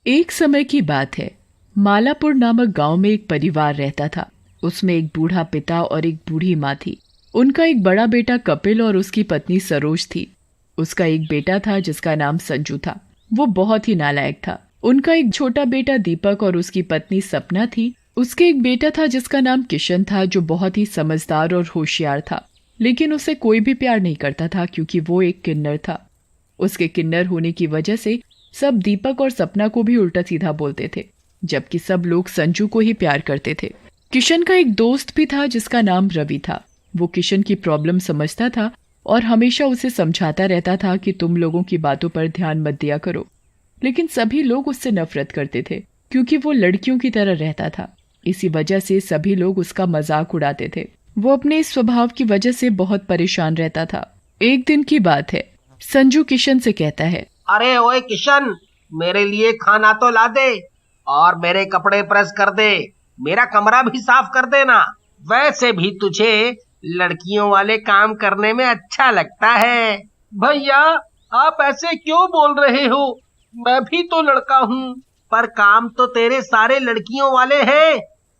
एक समय की बात है। मालापुर नामक गांव में एक परिवार रहता था। उसमें एक बूढ़ा पिता और एक बूढ़ी माँ थी। उनका एक बड़ा बेटा कपिल और उसकी पत्नी सरोज थी। उसका एक बेटा था जिसका नाम संजू था। वो बहुत ही नालायक था। उनका एक छोटा बेटा दीपक और उसकी पत्नी सपना थी। उसके एक बेटा था जिसका नाम किशन था, जो बहुत ही समझदार और होशियार था, लेकिन उसे कोई भी प्यार नहीं करता था क्योंकि वो एक किन्नर था। उसके किन्नर होने की वजह से सब दीपक और सपना को भी उल्टा सीधा बोलते थे, जबकि सब लोग संजू को ही प्यार करते थे। किशन का एक दोस्त भी था जिसका नाम रवि था। वो किशन की प्रॉब्लम समझता था और हमेशा उसे समझाता रहता था कि तुम लोगों की बातों पर ध्यान मत दिया करो। लेकिन सभी लोग उससे नफरत करते थे क्योंकि वो लड़कियों की तरह रहता था। इसी वजह से सभी लोग उसका मजाक उड़ाते थे। वो अपने इस स्वभाव की वजह से बहुत परेशान रहता था। एक दिन की बात है। संजू किशन से कहता है, अरे ओए किशन, मेरे लिए खाना तो ला दे और मेरे कपड़े प्रेस कर दे, मेरा कमरा भी साफ कर देना। वैसे भी तुझे लड़कियों वाले काम करने में अच्छा लगता है। भैया, आप ऐसे क्यों बोल रहे हो? मैं भी तो लड़का हूँ, पर काम तो तेरे सारे लड़कियों वाले हैं।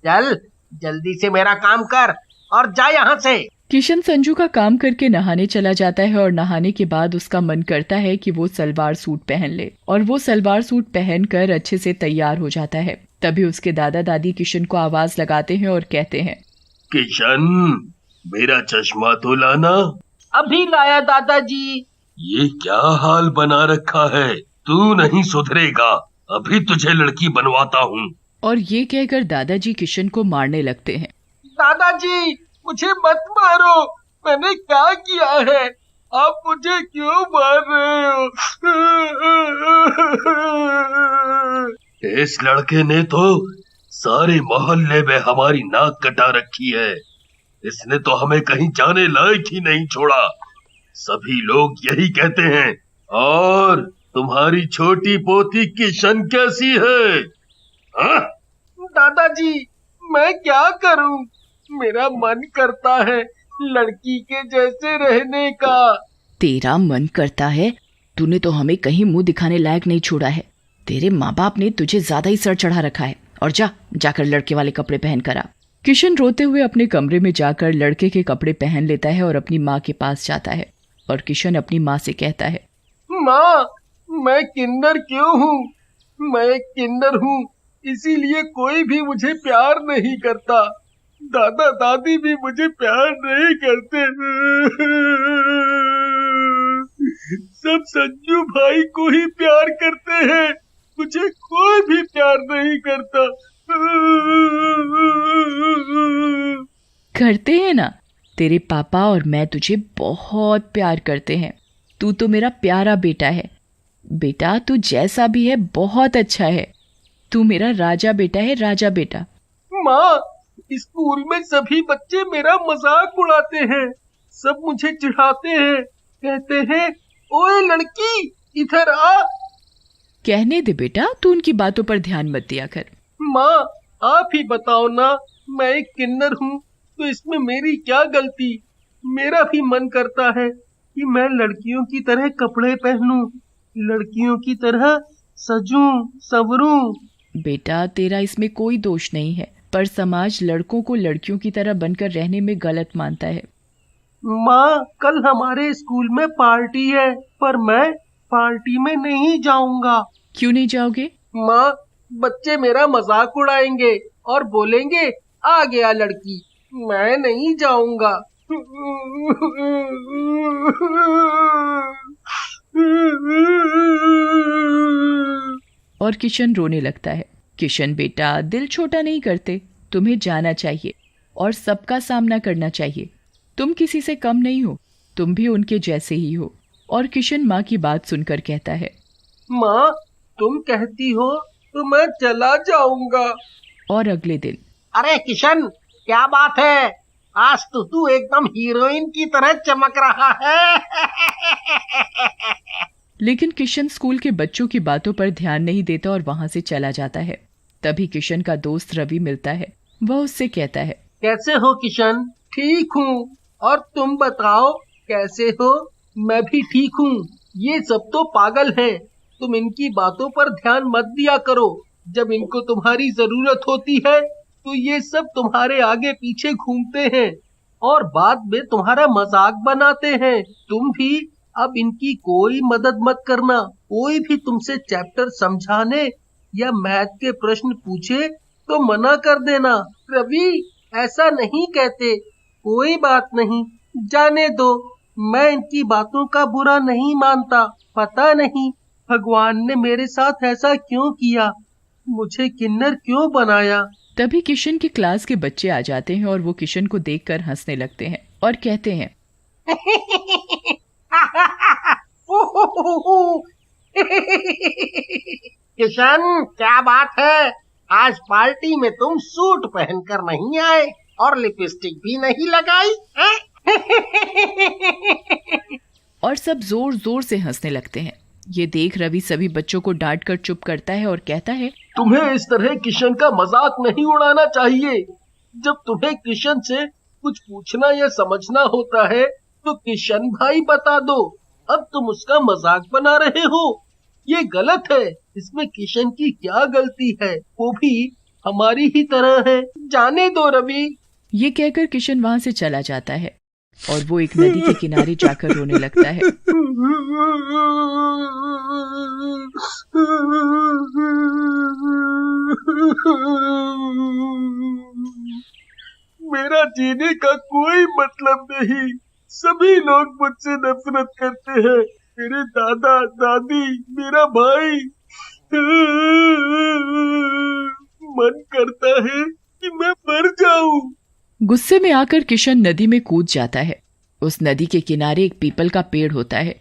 चल जल्दी से मेरा काम कर और जा यहाँ से। किशन संजू का काम करके नहाने चला जाता है और नहाने के बाद उसका मन करता है कि वो सलवार सूट पहन ले, और वो सलवार सूट पहनकर अच्छे से तैयार हो जाता है। तभी उसके दादा दादी किशन को आवाज लगाते हैं और कहते हैं, किशन, मेरा चश्मा तो लाना। अभी लाया दादाजी। ये क्या हाल बना रखा है? तू नहीं सुधरेगा, अभी तुझे लड़की बनवाता हूँ। और ये कहकर दादाजी किशन को मारने लगते हैं। दादाजी, मुझे मत मारो, मैंने क्या किया है? आप मुझे क्यों मार रहे हो? इस लड़के ने तो सारे मोहल्ले में हमारी नाक कटा रखी है। इसने तो हमें कहीं जाने लायक ही नहीं छोड़ा। सभी लोग यही कहते हैं। और तुम्हारी छोटी पोती किशन कैसी है? हाँ? दादाजी, मैं क्या करूं? मेरा मन करता है लड़की के जैसे रहने का। तेरा मन करता है? तूने तो हमें कहीं मुंह दिखाने लायक नहीं छोड़ा है। तेरे माँ बाप ने तुझे ज्यादा ही सर चढ़ा रखा है। और जाकर लड़के वाले कपड़े पहन कर आ। किशन रोते हुए अपने कमरे में जाकर लड़के के कपड़े पहन लेता है और अपनी माँ के पास जाता है। और किशन अपनी माँ से कहता है, माँ, मैं किन्नर क्यों हूँ? मैं किन्नर हूँ, इसीलिए कोई भी मुझे प्यार नहीं करता। दादा दादी भी मुझे प्यार नहीं करते। सब संजू भाई को ही प्यार करते हैं, मुझे कोई भी प्यार नहीं करता। करते हैं ना, तेरे पापा और मैं तुझे बहुत प्यार करते हैं। तू तो मेरा प्यारा बेटा है। बेटा, तू जैसा भी है बहुत अच्छा है। तू मेरा राजा बेटा है, राजा बेटा। माँ, स्कूल में सभी बच्चे मेरा मजाक उड़ाते हैं। सब मुझे चिढ़ाते हैं, कहते हैं, ओए लड़की, इधर आ। कहने दे बेटा, तू उनकी बातों पर ध्यान मत दिया कर। माँ, आप ही बताओ ना, मैं एक किन्नर हूँ तो इसमें मेरी क्या गलती? मेरा भी मन करता है कि मैं लड़कियों की तरह कपड़े पहनूं, लड़कियों की तरह सजूं संवरूं। बेटा, तेरा इसमें कोई दोष नहीं है, पर समाज लड़कों को लड़कियों की तरह बनकर रहने में गलत मानता है। माँ, कल हमारे स्कूल में पार्टी है, पर मैं पार्टी में नहीं जाऊंगा। क्यों नहीं जाओगे? माँ, बच्चे मेरा मजाक उड़ाएंगे और बोलेंगे, आ गया लड़की। मैं नहीं जाऊंगा। और किशन रोने लगता है। किशन बेटा, दिल छोटा नहीं करते। तुम्हें जाना चाहिए और सबका सामना करना चाहिए। तुम किसी से कम नहीं हो, तुम भी उनके जैसे ही हो। और किशन माँ की बात सुनकर कहता है, माँ, तुम कहती हो तो मैं चला जाऊंगा। और अगले दिन, अरे किशन, क्या बात है? आज तो तू एकदम हीरोइन की तरह चमक रहा है। लेकिन किशन स्कूल के बच्चों की बातों पर ध्यान नहीं देता और वहां से चला जाता है। तभी किशन का दोस्त रवि मिलता है। वह उससे कहता है, कैसे हो किशन? ठीक हूँ, और तुम बताओ कैसे हो? मैं भी ठीक हूँ। ये सब तो पागल हैं, तुम इनकी बातों पर ध्यान मत दिया करो। जब इनको तुम्हारी जरूरत होती है तो ये सब तुम्हारे आगे पीछे घूमते हैं और बाद में तुम्हारा मजाक बनाते हैं। तुम भी अब इनकी कोई मदद मत करना। कोई भी तुमसे चैप्टर समझाने या मैथ के प्रश्न पूछे तो मना कर देना। रवि, ऐसा नहीं कहते। कोई बात नहीं, जाने दो। मैं इनकी बातों का बुरा नहीं मानता। पता नहीं भगवान ने मेरे साथ ऐसा क्यों किया, मुझे किन्नर क्यों बनाया। तभी किशन की क्लास के बच्चे आ जाते हैं और वो किशन को देखकर हंसने लगते हैं और कहते हैं, किशन, क्या बात है, आज पार्टी में तुम सूट पहनकर नहीं आए और लिपस्टिक भी नहीं लगाई है? और सब जोर जोर से हंसने लगते हैं। ये देख रवि सभी बच्चों को डांट कर चुप करता है और कहता है, तुम्हें इस तरह किशन का मजाक नहीं उड़ाना चाहिए। जब तुम्हें किशन से कुछ पूछना या समझना होता है तो किशन भाई बता दो। अब तुम उसका मजाक बना रहे हो, ये गलत है। इसमें किशन की क्या गलती है, वो भी हमारी ही तरह है। जाने दो रवि। ये कहकर किशन वहाँ से चला जाता है और वो एक नदी के किनारे जाकर रोने लगता है। मेरा जीने का कोई मतलब नहीं। सभी लोग मुझसे नफरत करते हैं। मेरे दादा दादी, मेरा भाई। मन करता है कि मैं मर जाऊं। गुस्से में आकर किशन नदी में कूद जाता है। उस नदी के किनारे एक पीपल का पेड़ होता है।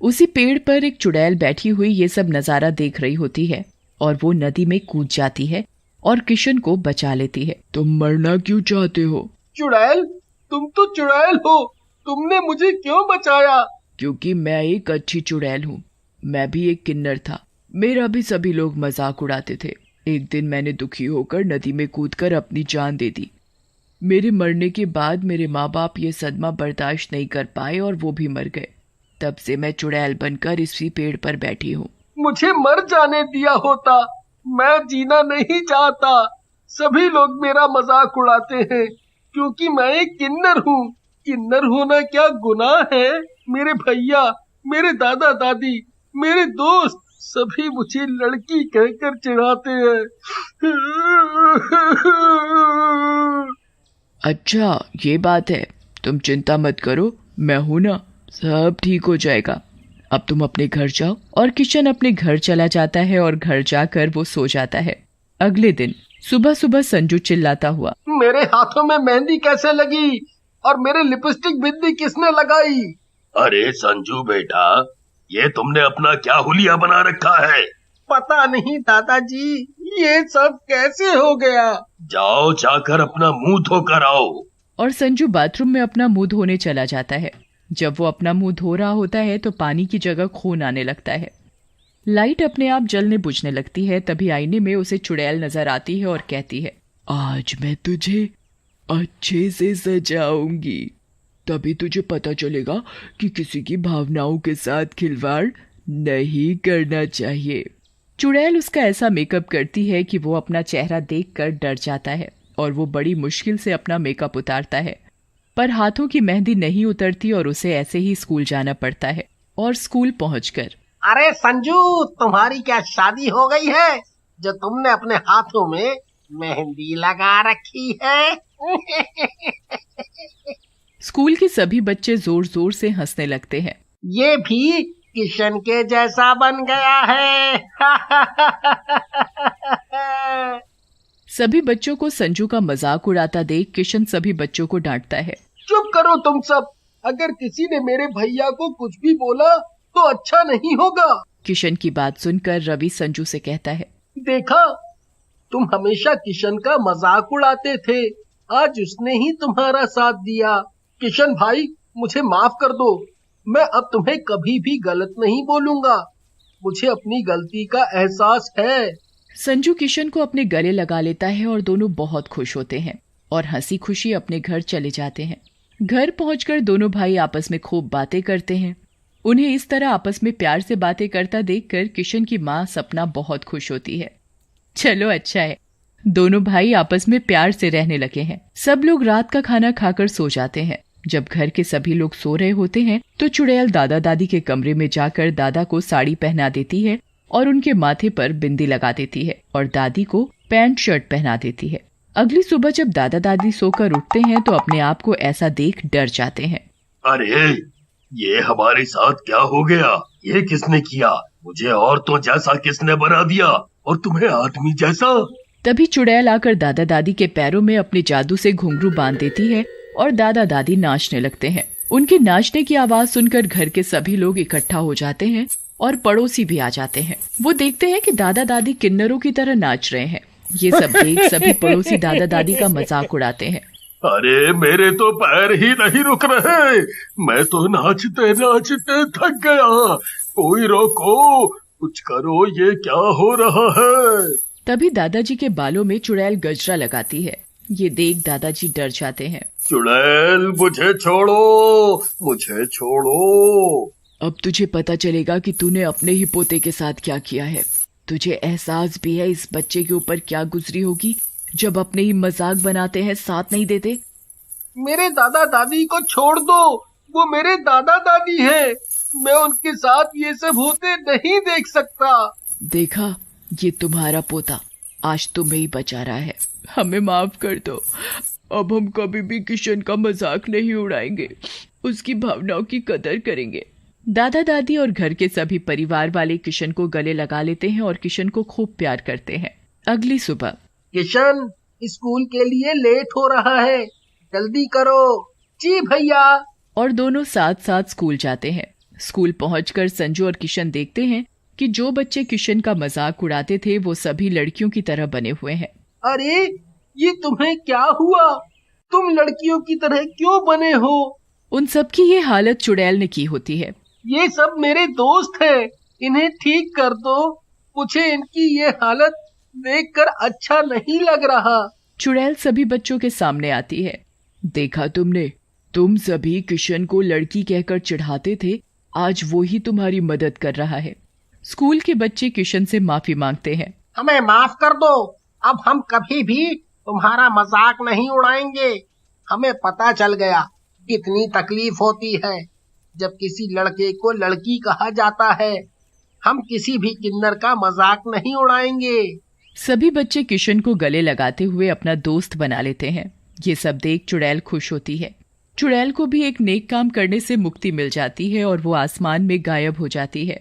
उसी पेड़ पर एक चुड़ैल बैठी हुई ये सब नजारा देख रही होती है और वो नदी में कूद जाती है और किशन को बचा लेती है। तुम मरना क्यों चाहते हो? चुड़ैल, तुम तो चुड़ैल हो, तुमने मुझे क्यों बचाया? क्योंकि मैं एक अच्छी चुड़ैल हूँ। मैं भी एक किन्नर था, मेरा भी सभी लोग मजाक उड़ाते थे। एक दिन मैंने दुखी होकर नदी में कूदकर अपनी जान दे दी। मेरे मरने के बाद मेरे माँ बाप ये सदमा बर्दाश्त नहीं कर पाए और वो भी मर गए। तब से मैं चुड़ैल बनकर इसी पेड़ पर बैठी हूँ। मुझे मर जाने दिया होता, मैं जीना नहीं चाहता। सभी लोग मेरा मजाक उड़ाते हैं क्योंकि मैं एक किन्नर हूँ। किन्नर होना क्या गुनाह है? मेरे भैया, मेरे दादा दादी, मेरे दोस्त सभी मुझे लड़की कहकर चिढ़ाते हैं। अच्छा, ये बात है। तुम चिंता मत करो, मैं हूं ना, सब ठीक हो जाएगा। अब तुम अपने घर जाओ। और किशन अपने घर चला जाता है और घर जाकर वो सो जाता है। अगले दिन सुबह सुबह संजू चिल्लाता हुआ, मेरे हाथों में मेहंदी कैसे लगी और मेरे लिपस्टिक बिंदी किसने लगाई? अरे संजू बेटा, ये तुमने अपना क्या हुलिया बना रखा है? पता नहीं दादाजी, ये सब कैसे हो गया? जाओ जाकर अपना मुंह धोकर आओ। और संजू बाथरूम में अपना मुंह धोने चला जाता है। जब वो अपना मुंह धो रहा होता है तो पानी की जगह खून आने लगता है। लाइट अपने आप जलने बुझने लगती है। तभी आईने में उसे चुड़ैल नजर आती है और कहती है, आज मैं तुझे अच्छे से सजाऊंगी। तभी तुझे पता चलेगा कि किसी की भावनाओं के साथ खिलवाड़ नहीं करना चाहिए। चुड़ैल उसका ऐसा मेकअप करती है कि वो अपना चेहरा देखकर डर जाता है और वो बड़ी मुश्किल से अपना मेकअप उतारता है, पर हाथों की मेहंदी नहीं उतरती और उसे ऐसे ही स्कूल जाना पड़ता है। और स्कूल पहुंचकर, अरे संजू, तुम्हारी क्या शादी हो गई है जो तुमने अपने हाथों में मेहंदी लगा रखी है? स्कूल के सभी बच्चे जोर जोर से हंसने लगते हैं। ये भी किशन के जैसा बन गया है। सभी बच्चों को संजू का मजाक उड़ाता देख किशन सभी बच्चों को डांटता है। चुप करो तुम सब। अगर किसी ने मेरे भैया को कुछ भी बोला तो अच्छा नहीं होगा। किशन की बात सुनकर रवि संजू से कहता है, देखा, तुम हमेशा किशन का मजाक उड़ाते थे, आज उसने ही तुम्हारा साथ दिया। किशन भाई, मुझे माफ कर दो। मैं अब तुम्हें कभी भी गलत नहीं बोलूंगा। मुझे अपनी गलती का एहसास है। संजू किशन को अपने गले लगा लेता है और दोनों बहुत खुश होते हैं और हंसी खुशी अपने घर चले जाते हैं। घर पहुंचकर दोनों भाई आपस में खूब बातें करते हैं उन्हें इस तरह आपस में प्यार से बातें करता देखकर किशन की माँ सपना बहुत खुश होती है। चलो अच्छा है, दोनों भाई आपस में प्यार से रहने लगे हैं। सब लोग रात का खाना खाकर सो जाते हैं। जब घर के सभी लोग सो रहे होते हैं तो चुड़ैल दादा दादी के कमरे में जाकर दादा को साड़ी पहना देती है और उनके माथे पर बिंदी लगा देती है और दादी को पैंट शर्ट पहना देती है। अगली सुबह जब दादा दादी सोकर उठते हैं तो अपने आप को ऐसा देख डर जाते हैं। अरे ये हमारे साथ क्या हो गया? ये किसने किया? मुझे औरतों जैसा किसने बना दिया और तुम्हें आदमी जैसा? तभी चुड़ैल आकर दादा दादी के पैरों में अपने जादू से घुंघरू बांध देती है और दादा दादी नाचने लगते हैं। उनके नाचने की आवाज सुनकर घर के सभी लोग इकट्ठा हो जाते हैं और पड़ोसी भी आ जाते हैं। वो देखते हैं कि दादा दादी किन्नरों की तरह नाच रहे हैं। ये सब देख सभी पड़ोसी दादा दादी का मजाक उड़ाते हैं। अरे मेरे तो पैर ही नहीं रुक रहे, मैं तो नाचते नाचते थक गया। कोई रोको, कुछ करो, ये क्या हो रहा है? तभी दादाजी के बालों में चुड़ैल गजरा लगाती है। ये देख दादाजी डर जाते हैं। चुड़ैल मुझे छोड़ो, मुझे छोड़ो। अब तुझे पता चलेगा कि तूने अपने ही पोते के साथ क्या किया है। तुझे एहसास भी है इस बच्चे के ऊपर क्या गुजरी होगी जब अपने ही मजाक बनाते हैं, साथ नहीं देते। मेरे दादा दादी को छोड़ दो, वो मेरे दादा दादी है। मैं उनके साथ ये सब होते नहीं देख सकता। देखा, ये तुम्हारा पोता आज तुम्हें ही बचा रहा है। हमें माफ कर दो। अब हम कभी भी किशन का मजाक नहीं उड़ाएंगे, उसकी भावनाओं की कदर करेंगे। दादा दादी और घर के सभी परिवार वाले किशन को गले लगा लेते हैं और किशन को खूब प्यार करते हैं। अगली सुबह, किशन स्कूल के लिए लेट हो रहा है, जल्दी करो। जी भैया। और दोनों साथ साथ स्कूल जाते हैं। स्कूल पहुंचकर संजू और किशन देखते हैं कि जो बच्चे किशन का मजाक उड़ाते थे वो सभी लड़कियों की तरह बने हुए हैं। अरे ये तुम्हें क्या हुआ? तुम लड़कियों की तरह क्यों बने हो? उन सब की ये हालत चुड़ैल ने की होती है। ये सब मेरे दोस्त हैं, इन्हें ठीक कर दो। मुझे इनकी ये हालत देखकर अच्छा नहीं लग रहा। चुड़ैल सभी बच्चों के सामने आती है। देखा तुमने, तुम सभी किशन को लड़की कहकर चिढ़ाते थे, आज वो ही तुम्हारी मदद कर रहा है। स्कूल के बच्चे किशन से माफी मांगते हैं। हमें माफ कर दो, अब हम कभी भी तुम्हारा मजाक नहीं उड़ाएंगे। हमें पता चल गया कितनी तकलीफ होती है जब किसी लड़के को लड़की कहा जाता है। हम किसी भी किन्नर का मजाक नहीं उड़ाएंगे। सभी बच्चे किशन को गले लगाते हुए अपना दोस्त बना लेते हैं। ये सब देख चुड़ैल खुश होती है। चुड़ैल को भी एक नेक काम करने से मुक्ति मिल जाती है और वो आसमान में गायब हो जाती है।